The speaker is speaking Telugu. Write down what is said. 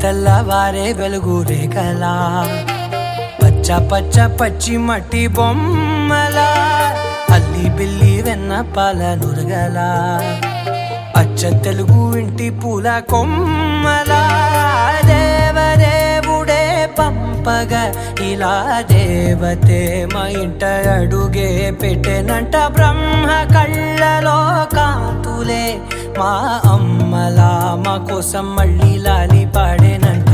తెల్లవారే వెలుగు రేఖలా పచ్చ పచ్చ పచ్చి మట్టి బొమ్మల అల్లి బిల్లి వెన్న పాల నురగల అచ్చ తెలుగు ఇంటి పూల కొమ్మల దేవదేవుడే పంపగా ఇలా దేవతే మా ఇంట అడుగే పెట్టెనంట బ్రహ్మ కళ్ళలో కాంతులే మా అమ్మలా మా కోసం మళ్ళీ లాలి పాడేనంట.